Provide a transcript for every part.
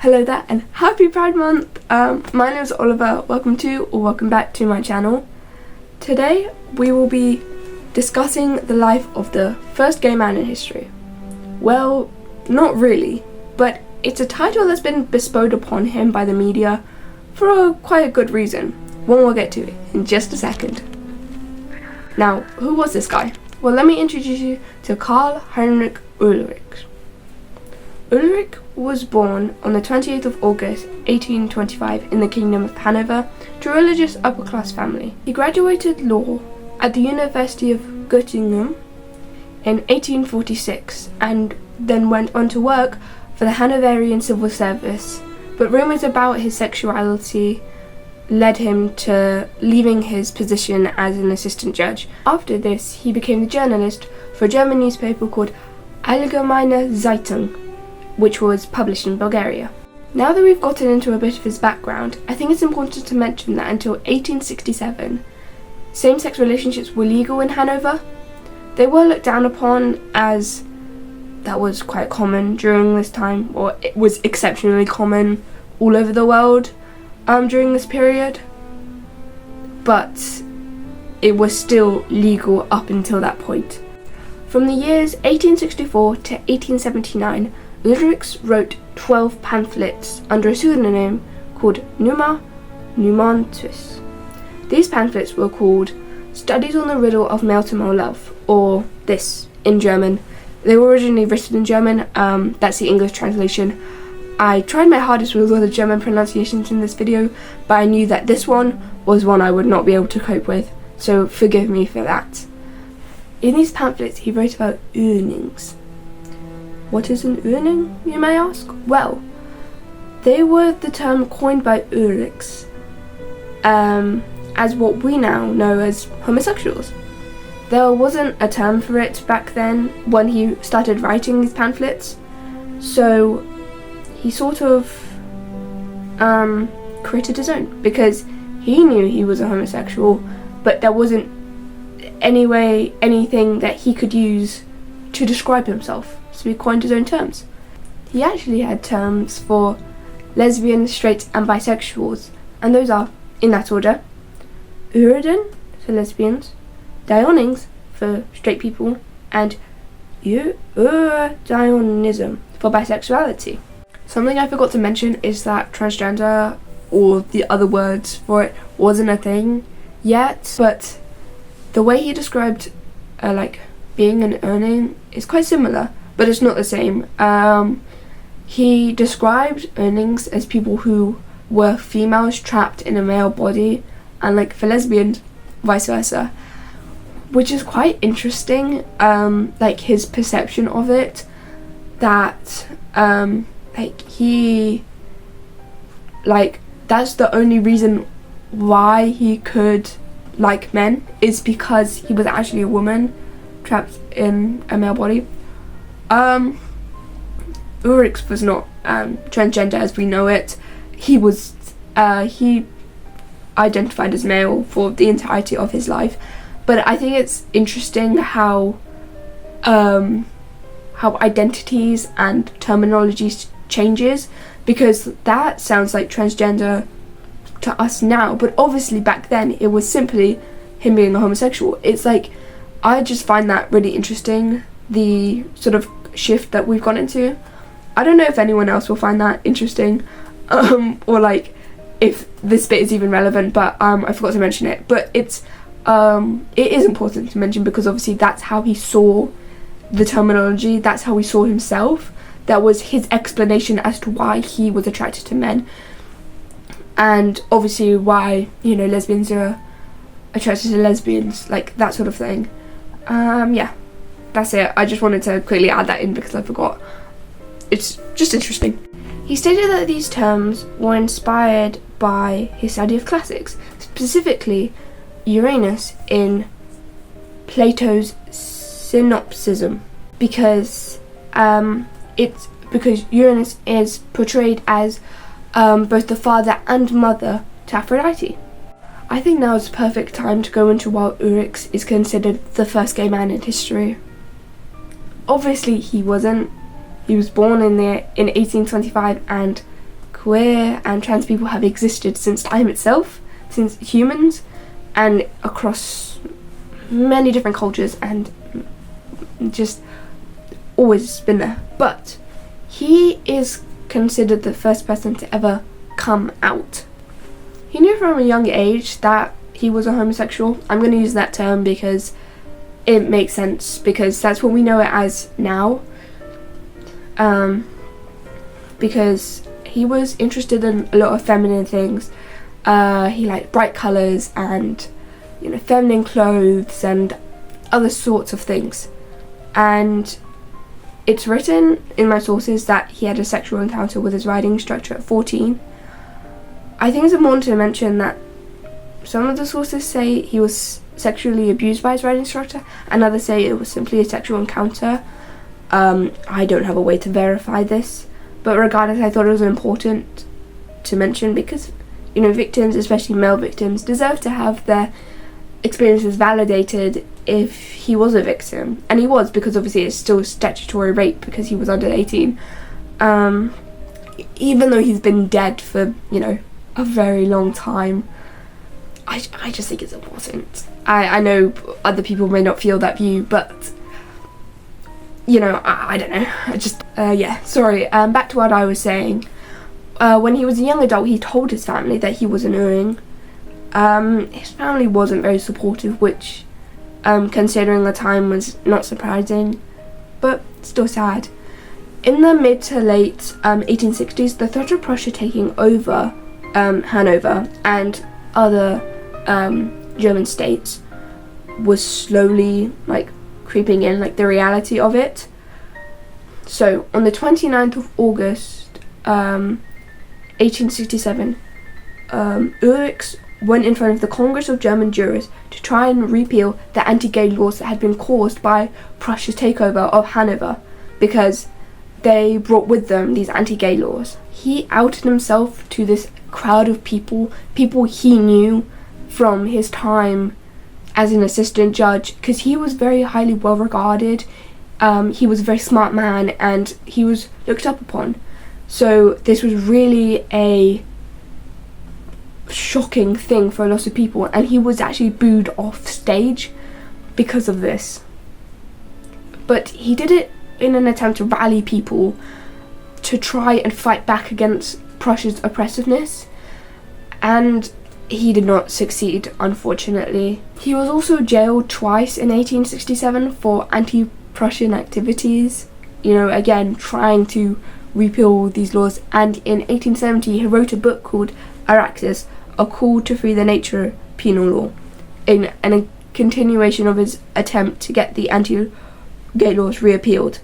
Hello there and happy Pride Month! My name is Oliver. Welcome back to my channel. Today we will be discussing the life of the first gay man in history. Well, not really, but it's a title that's been bestowed upon him by the media for quite a good reason. One we'll get to in just a second. Now, who was this guy? Well, let me introduce you to Karl Heinrich Ulrichs. Ulrich was born on the 28th of August 1825 in the Kingdom of Hanover to a religious upper-class family. He graduated law at the University of Göttingen in 1846 and then went on to work for the Hanoverian civil service, but rumours about his sexuality led him to leaving his position as an assistant judge. After this, he became the journalist for a German newspaper called Allgemeine Zeitung, which was published in Bulgaria. Now that we've gotten into a bit of his background, I think it's important to mention that until 1867, same-sex relationships were legal in Hanover. They were looked down upon, as that was quite common during this time, or it was exceptionally common all over the world during this period, but it was still legal up until that point. From the years 1864 to 1879, Ulrichs wrote 12 pamphlets under a pseudonym called Numa Numantis. These pamphlets were called Studies on the Riddle of Male-to-Male Love, or this in German. They were originally written in German, that's the English translation. I tried my hardest with all the German pronunciations in this video, but I knew that this one was one I would not be able to cope with, so forgive me for that. In these pamphlets he wrote about Urnings. What is an Urning, you may ask? Well, they were the term coined by Ulrichs as what we now know as homosexuals. There wasn't a term for it back then when he started writing these pamphlets, so he sort of created his own, because he knew he was a homosexual, but there wasn't anything that he could use to describe himself. So he coined his own terms. He actually had terms for lesbians, straights and bisexuals, and those are, in that order, Urden for lesbians, Dionings for straight people, and Dionism for bisexuality. Something I forgot to mention is that transgender, or the other words for it, wasn't a thing yet, but the way he described being an Urning is quite similar, but it's not the same. He described Urnings as people who were females trapped in a male body, and for lesbians, vice versa, which is quite interesting. His perception of it, that that's the only reason why he could like men, is because he was actually a woman trapped in a male body. Ulrichs was not transgender as we know it. He identified as male for the entirety of his life, but I think it's interesting how identities and terminologies changes, because that sounds like transgender to us now, but obviously back then it was simply him being a homosexual. It's I just find that really interesting, the sort of shift that we've gone into. I don't know if anyone else will find that interesting, or if this bit is even relevant, but I forgot to mention it. But it is important to mention, because obviously that's how he saw the terminology, that's how he saw himself. That was his explanation as to why he was attracted to men, and obviously why, lesbians are attracted to lesbians, that sort of thing. Yeah, that's it. I just wanted to quickly add that in because I forgot. It's just interesting. He stated that these terms were inspired by his study of classics, specifically Uranus in Plato's Synopsism, because Uranus is portrayed as both the father and mother to Aphrodite. I think now is the perfect time to go into why Ulrichs is considered the first gay man in history. Obviously he wasn't. He was born in 1825, and queer and trans people have existed since time itself, since humans, and across many different cultures, and just always been there. But he is considered the first person to ever come out. He knew from a young age that he was a homosexual. I'm going to use that term because it makes sense, because that's what we know it as now. Because he was interested in a lot of feminine things. He liked bright colours and, feminine clothes and other sorts of things. And it's written in my sources that he had a sexual encounter with his riding instructor at 14. I think it's important to mention that some of the sources say he was sexually abused by his riding instructor, and others say it was simply a sexual encounter. I don't have a way to verify this, but regardless, I thought it was important to mention because, victims, especially male victims, deserve to have their experiences validated if he was a victim. And he was, because obviously it's still statutory rape because he was under 18. Even though he's been dead for, a very long time. I just think it's important. I know other people may not feel that view, but I don't know. Back to what I was saying. When he was a young adult, he told his family that he was an Uring. His family wasn't very supportive, which, considering the time, was not surprising, but still sad. In the mid to late 1860s, the threat of Prussia taking over Hanover and other German states was slowly creeping in, the reality of it. So on the 29th of August 1867, Ulrichs went in front of the Congress of German Jurors to try and repeal the anti-gay laws that had been caused by Prussia's takeover of Hanover, because they brought with them these anti-gay laws. He outed himself to this crowd of people he knew from his time as an assistant judge, because he was very highly well regarded. He was a very smart man and he was looked up upon. So this was really a shocking thing for a lot of people, and he was actually booed off stage because of this. But he did it in an attempt to rally people to try and fight back against Prussia's oppressiveness, and he did not succeed, unfortunately. He was also jailed twice in 1867 for anti-Prussian activities, again trying to repeal these laws, and in 1870 he wrote a book called Araxes, A Call to Free the Nature Penal Law, in a continuation of his attempt to get the anti-gay laws repealed.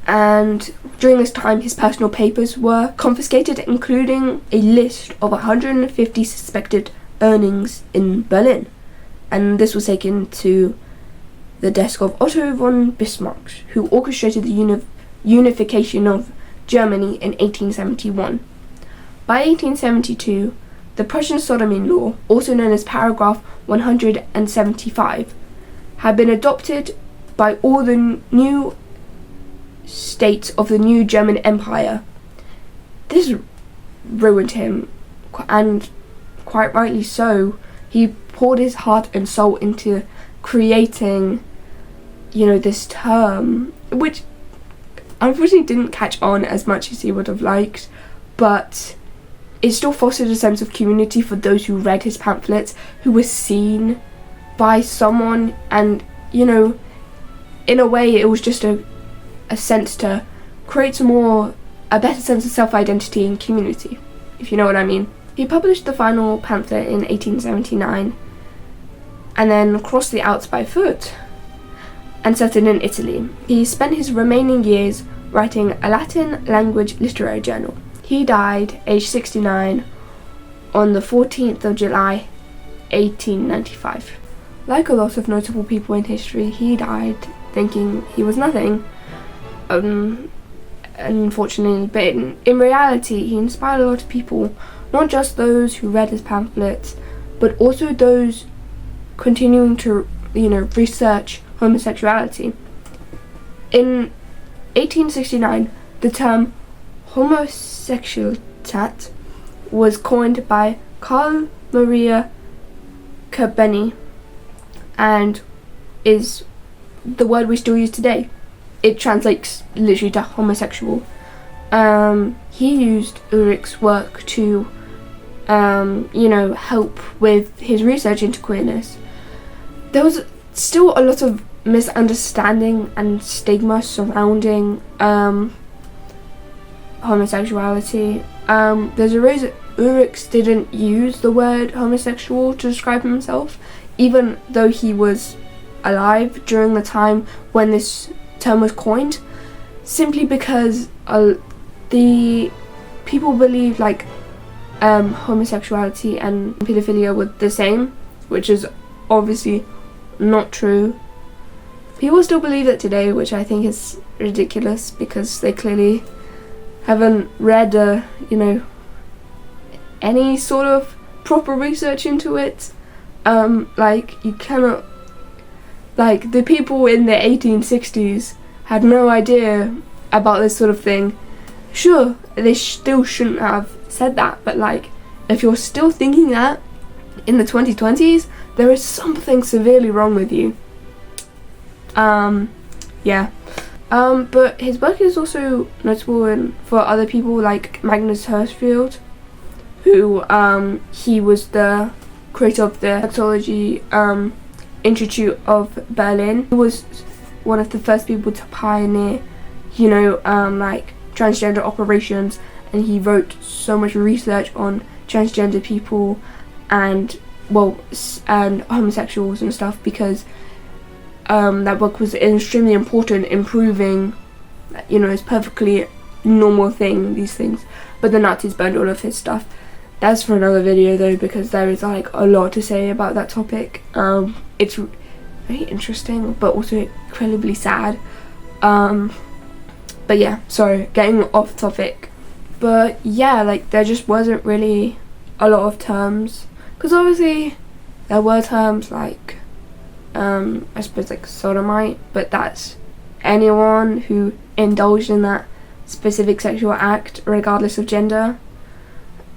And during this time his personal papers were confiscated, including a list of 150 suspected burnings in Berlin, and this was taken to the desk of Otto von Bismarck, who orchestrated the unification of Germany in 1871. By 1872, the Prussian sodomy law, also known as paragraph 175, had been adopted by all the new states of the new German Empire. This ruined him, and quite rightly so. He poured his heart and soul into creating, this term, which unfortunately didn't catch on as much as he would have liked, but it still fostered a sense of community for those who read his pamphlets, who were seen by someone, and, in a way it was just a sense to create a better sense of self-identity and community, if you know what I mean. He published the final pamphlet in 1879 and then crossed the Alps by foot and settled in Italy. He spent his remaining years writing a Latin language literary journal. He died aged 69 on the 14th of July 1895. Like a lot of notable people in history, he died thinking he was nothing. Unfortunately, but in reality he inspired a lot of people, not just those who read his pamphlets, but also those continuing to research homosexuality. In 1869, the term homosexualitat was coined by Karl Maria Kerbeni and is the word we still use today. It translates literally to homosexual. He used Ulrichs' work to, help with his research into queerness. There was still a lot of misunderstanding and stigma surrounding homosexuality. There's a reason Ulrichs didn't use the word homosexual to describe himself, even though he was alive during the time when this term was coined, simply because the people believe homosexuality and pedophilia were the same, which is obviously not true. People still believe that today, which I think is ridiculous because they clearly haven't read any sort of proper research into it. You cannot, the people in the 1860s had no idea about this sort of thing. Sure, they still shouldn't have said that, but if you're still thinking that in the 2020s, there is something severely wrong with you. But his work is also notable for other people like Magnus Hirschfeld, who he was the creator of the Sexology Institute of Berlin. He was one of the first people to pioneer, transgender operations, and he wrote so much research on transgender people and homosexuals and stuff, because that book was extremely important in proving it's perfectly normal thing, these things. But the Nazis burned all of his stuff. That's for another video though, because there is a lot to say about that topic. It's very interesting but also incredibly sad. But yeah, sorry, getting off topic. But yeah, there just wasn't really a lot of terms, because obviously there were terms I suppose sodomite, but that's anyone who indulged in that specific sexual act regardless of gender.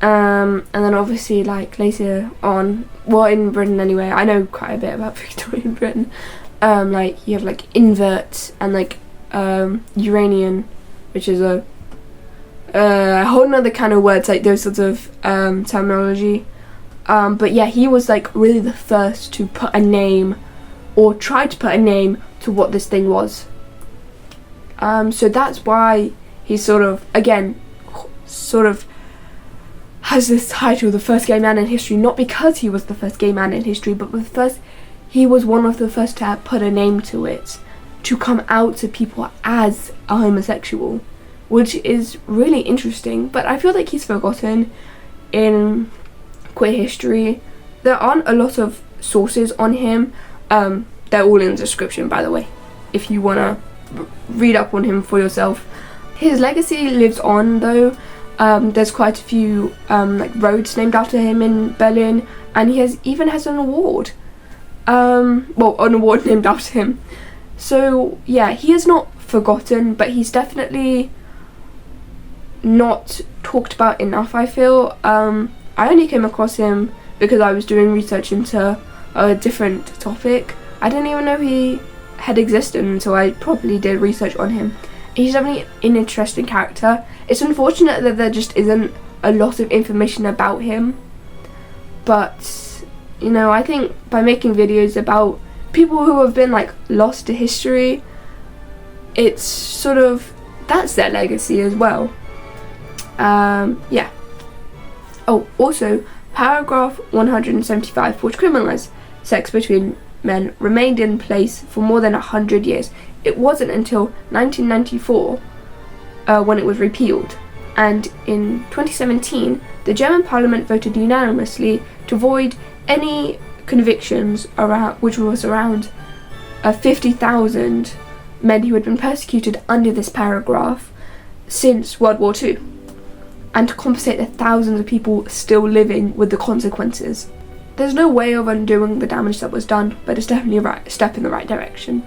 And then obviously later on, in Britain anyway, I know quite a bit about Victorian Britain, you have invert and Uranian, which is a whole nother kind of words, those sorts of terminology. But yeah, he was really the first to put a name, or try to put a name to what this thing was. So that's why he sort of has this title, the first gay man in history, not because he was the first gay man in history, but he was one of the first to put a name to it, to come out to people as a homosexual, which is really interesting. But I feel he's forgotten in queer history. There aren't a lot of sources on him. They're all in the description, by the way, if you want to read up on him for yourself. His legacy lives on though. There's quite a few roads named after him in Berlin, and he even has an award. An award named after him. So yeah, he is not forgotten, but he's definitely not talked about enough, I feel. I only came across him because I was doing research into a different topic. I didn't even know he had existed until I properly did research on him. He's definitely an interesting character. It's unfortunate that there just isn't a lot of information about him, but I think by making videos about people who have been lost to history, it's sort of, that's their legacy as well. Yeah. Oh, also, paragraph 175, which criminalized sex between men, remained in place for more than 100 years. It wasn't until 1994 when it was repealed, and in 2017 the German parliament voted unanimously to void any convictions which was around 50,000 men who had been persecuted under this paragraph since World War II, and to compensate the thousands of people still living with the consequences. There's no way of undoing the damage that was done, but it's definitely a step in the right direction.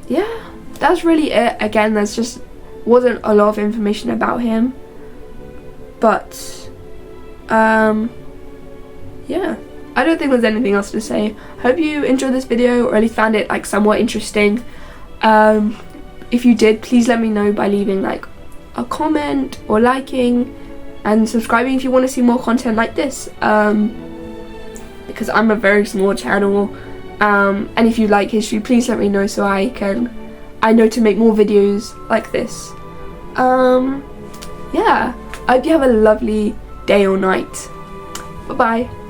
Yeah, that's really it. Again, there's just wasn't a lot of information about him, but yeah, I don't think there's anything else to say. Hope you enjoyed this video, or at least found it like somewhat interesting. If you did, please let me know by leaving like a comment or liking and subscribing if you want to see more content like this, because I'm a very small channel, and if you like history, please let me know so I know to make more videos like this. Yeah, I hope you have a lovely day or night. Bye bye.